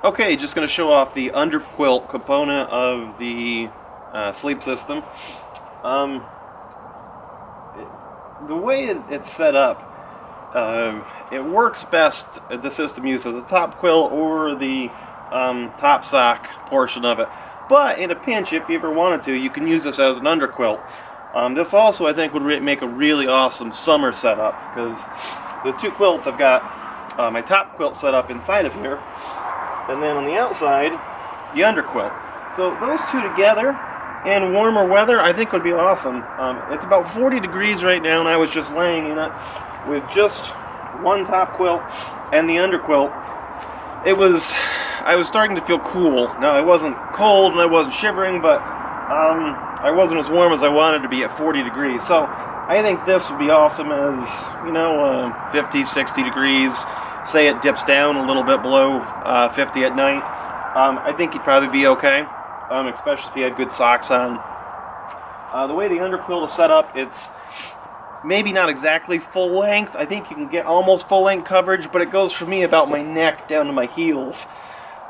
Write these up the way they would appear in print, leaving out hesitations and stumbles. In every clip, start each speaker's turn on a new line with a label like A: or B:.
A: Okay, just going to show off the underquilt component of the sleep system. Um, the way it's set up, it works best. The system uses a top quilt or the top sock portion of it. But in a pinch, if you ever wanted to, you can use this as an underquilt. This also, I think, would make a really awesome summer setup, because the two quilts, I've got my top quilt set up inside of here, and then on the outside, the underquilt. So those two together in warmer weather, I think would be awesome. It's about 40 degrees right now, and I was just laying in it with just one top quilt and the underquilt. I was starting to feel cool. Now, I wasn't cold and I wasn't shivering, but I wasn't as warm as I wanted to be at 40 degrees. So I think this would be awesome as, 50, 60 degrees. Say it dips down a little bit below 50 at night. I think you'd probably be okay, especially if you had good socks on. The way the underquilt is set up, it's maybe not exactly full length. I think you can get almost full length coverage, but it goes for me about my neck down to my heels.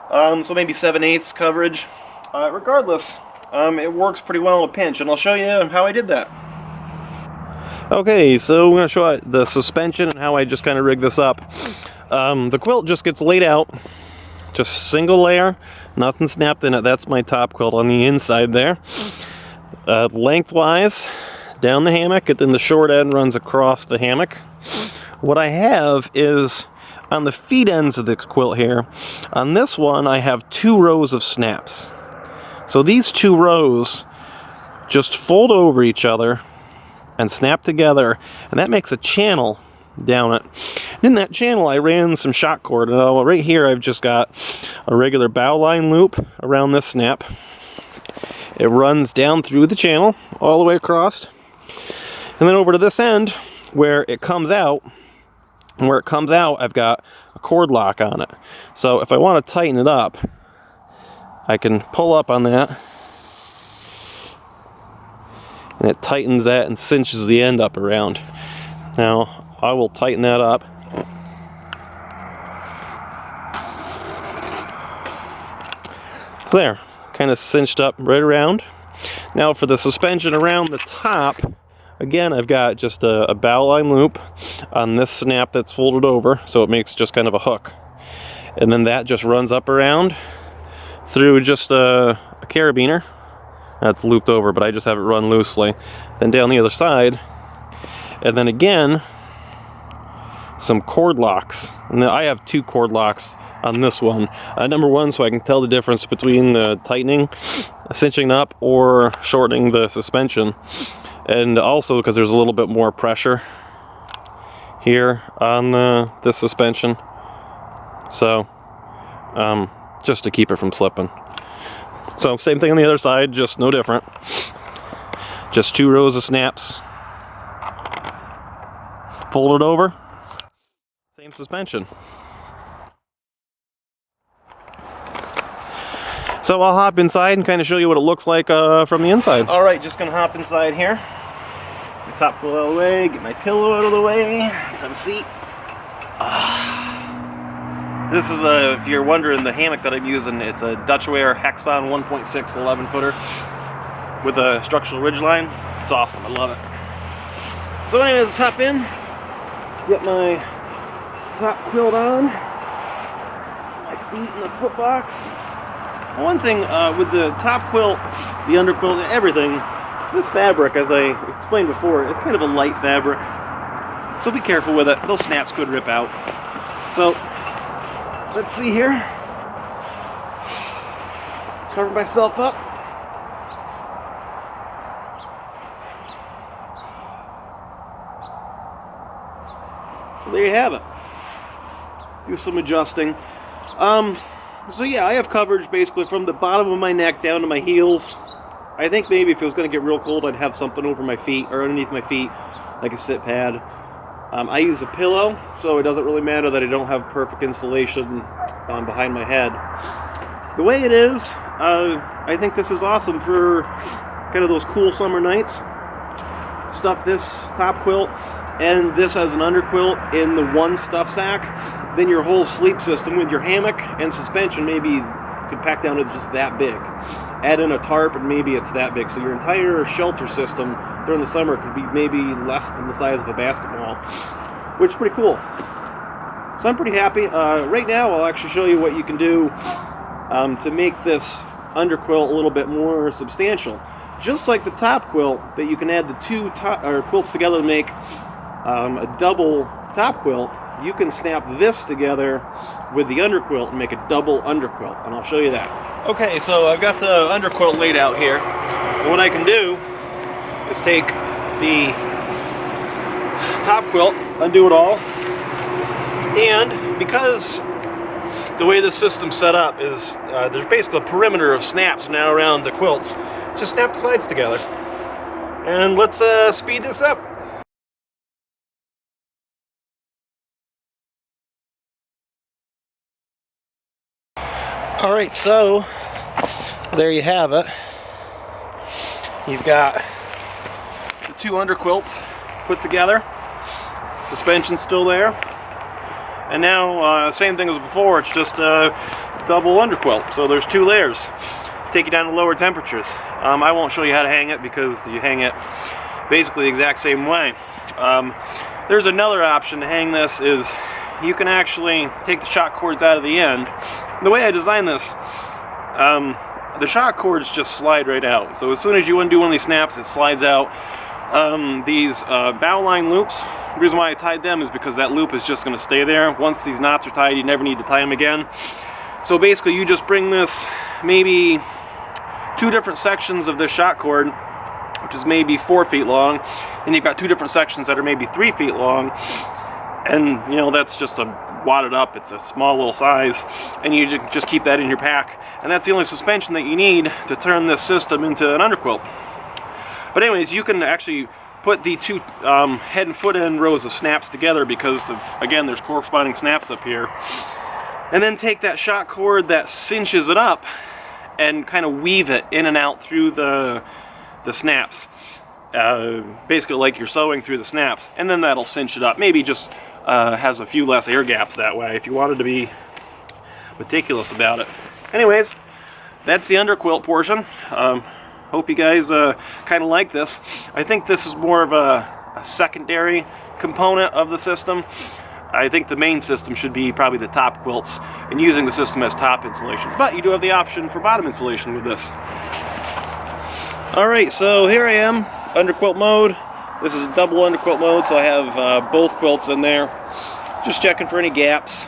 A: So maybe 7/8 coverage. Regardless, it works pretty well in a pinch, and I'll show you how I did that. Okay, so I'm going to show you the suspension and how I just kind of rig this up. The quilt just gets laid out, just single layer, nothing snapped in it. That's my top quilt on the inside there. Lengthwise, down the hammock, and then the short end runs across the hammock. What I have is, on the feet ends of the quilt here, on this one I have 2 rows of snaps. So these 2 rows just fold over each other and snap together, and that makes a channel down it. And in that channel I ran some shot cord. Right here I've just got a regular bow line loop around this snap. It runs down through the channel all the way across, and then over to this end where it comes out. And where it comes out, I've got a cord lock on it. So if I want to tighten it up, I can pull up on that, and it tightens that and cinches the end up around. Now, I will tighten that up. So there, kind of cinched up right around. Now for the suspension around the top, again, I've got just a bow line loop on this snap that's folded over, so it makes just kind of a hook. And then that just runs up around through just a carabiner. That's looped over, but I just have it run loosely. Then down the other side, and then again, some cord locks. And then I have 2 cord locks on this one. Number 1, so I can tell the difference between the tightening, cinching up, or shortening the suspension. And also because there's a little bit more pressure here on the suspension. So, just to keep it from slipping. So same thing on the other side, just no different. Just 2 rows of snaps. Fold it over. Same suspension. So I'll hop inside and kind of show you what it looks like from the inside. Alright, just going to hop inside here. Get the top quilt out of the way, get my pillow out of the way. Let's have a seat. This is, if you're wondering, the hammock that I'm using. It's a Dutchware Hexon 1.6 11-footer with a structural ridge line. It's awesome, I love it. So anyways, let's hop in, get my top quilt on, my feet in the foot box. One thing with the top quilt, the underquilt, everything, this fabric, as I explained before, is kind of a light fabric. So be careful with it. Those snaps could rip out. So, let's see here. Cover myself up. So there you have it. Do some adjusting. So yeah, I have coverage basically from the bottom of my neck down to my heels. I think maybe if it was going to get real cold, I'd have something over my feet or underneath my feet, like a sit pad. I use a pillow, so it doesn't really matter that I don't have perfect insulation behind my head. The way it is, I think this is awesome for kind of those cool summer nights. Stuff this top quilt and this as an underquilt in the one stuff sack. then your whole sleep system with your hammock and suspension maybe could pack down to just that big. Add in a tarp and maybe it's that big. So your entire shelter system during the summer could be maybe less than the size of a basketball, which is pretty cool. So I'm pretty happy. Right now I'll actually show you what you can do to make this underquilt a little bit more substantial. Just like the top quilt, that you can add the two quilts together to make a double top quilt, you can snap this together with the underquilt and make a double underquilt, and I'll show you that. Okay, so I've got the underquilt laid out here, and what I can do is take the top quilt, undo it all, and because the way this system's set up is there's basically a perimeter of snaps now around the quilts, just snap the sides together. And let's speed this up. Alright, so there you have it. You've got the two underquilts put together, suspension's still there, and now same thing as before, it's just a double underquilt, so there's two layers. Take you down to lower temperatures. I won't show you how to hang it because you hang it basically the exact same way. There's another option to hang this is you can actually take the shock cords out of the end. The way I designed this, the shock cords just slide right out. So as soon as you undo one of these snaps, it slides out. These bow line loops, the reason why I tied them is because that loop is just going to stay there. Once these knots are tied, you never need to tie them again. So basically you just bring this maybe two different sections of this shock cord, which is maybe 4 feet long, and you've got two different sections that are maybe 3 feet long, and you know that's just a wadded up, it's a small little size, and you just keep that in your pack, and that's the only suspension that you need to turn this system into an underquilt. But anyways, you can actually put the two head and foot end rows of snaps together because again there's corresponding snaps up here, and then take that shock cord that cinches it up and kind of weave it in and out through the snaps, basically like you're sewing through the snaps, and then that'll cinch it up. Maybe just has a few less air gaps that way if you wanted to be meticulous about it. Anyways, that's the underquilt portion. Hope you guys kind of like this. I think this is more of a secondary component of the system. I think the main system should be probably the top quilts and using the system as top insulation. But you do have the option for bottom insulation with this. Alright, so here I am, underquilt mode. This is a double underquilt mode, so I have both quilts in there. Just checking for any gaps.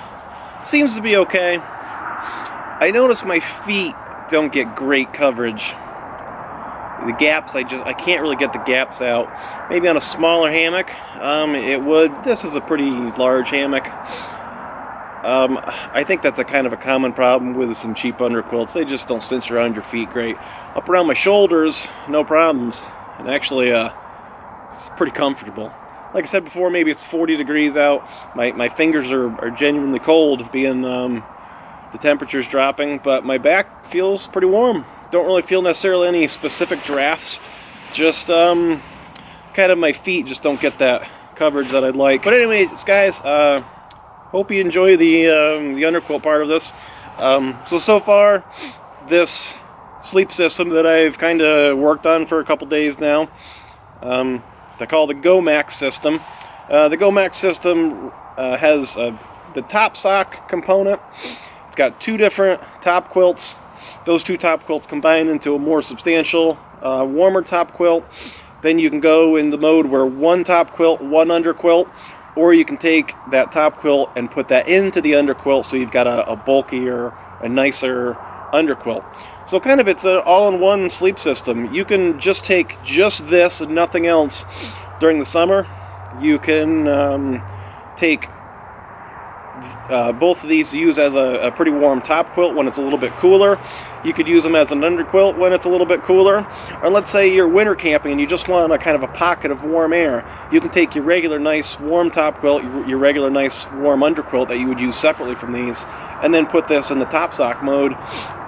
A: Seems to be okay. I notice my feet don't get great coverage. The gaps, I can't really get the gaps out. Maybe on a smaller hammock, it would. This is a pretty large hammock. I think that's a kind of a common problem with some cheap underquilts. They just don't cinch around your feet great. Up around my shoulders, no problems. And actually, it's pretty comfortable. Like I said before, maybe it's 40 degrees out. My fingers are genuinely cold, being the temperature's dropping, but my back feels pretty warm. Don't really feel necessarily any specific drafts, just kind of my feet just don't get that coverage that I'd like. But anyways, guys, hope you enjoy the underquilt part of this. So far, this sleep system that I've kind of worked on for a couple days now, they call the GOMHAQS system. The GOMHAQS system has the top sock component. It's got two different top quilts. Those two top quilts combine into a more substantial, warmer top quilt. Then you can go in the mode where one top quilt, one underquilt, or you can take that top quilt and put that into the underquilt so you've got a bulkier, a nicer underquilt. So kind of it's an all-in-one sleep system. You can just take just this and nothing else during the summer. You can take both of these to use as a pretty warm top quilt when it's a little bit cooler. You could use them as an underquilt when it's a little bit cooler. Or let's say you're winter camping and you just want a kind of a pocket of warm air. You can take your regular nice warm top quilt, your regular nice warm underquilt that you would use separately from these, and then put this in the top sock mode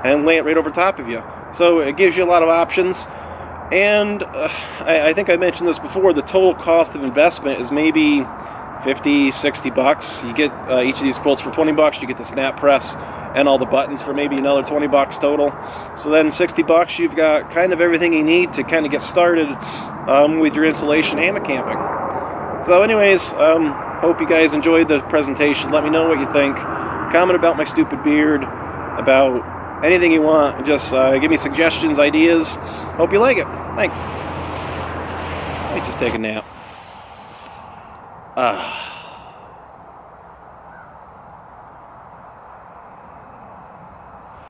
A: and lay it right over top of you. So it gives you a lot of options. And I think I mentioned this before, the total cost of investment is maybe 50, 60 bucks. You get each of these quilts for 20 bucks. You get the snap press and all the buttons for maybe another 20 bucks total. So then 60 bucks, you've got kind of everything you need to kind of get started with your installation hammock camping. So anyways, hope you guys enjoyed the presentation. Let me know what you think. Comment about my stupid beard, about anything you want. Just give me suggestions, ideas. Hope you like it. Thanks. I might just take a nap.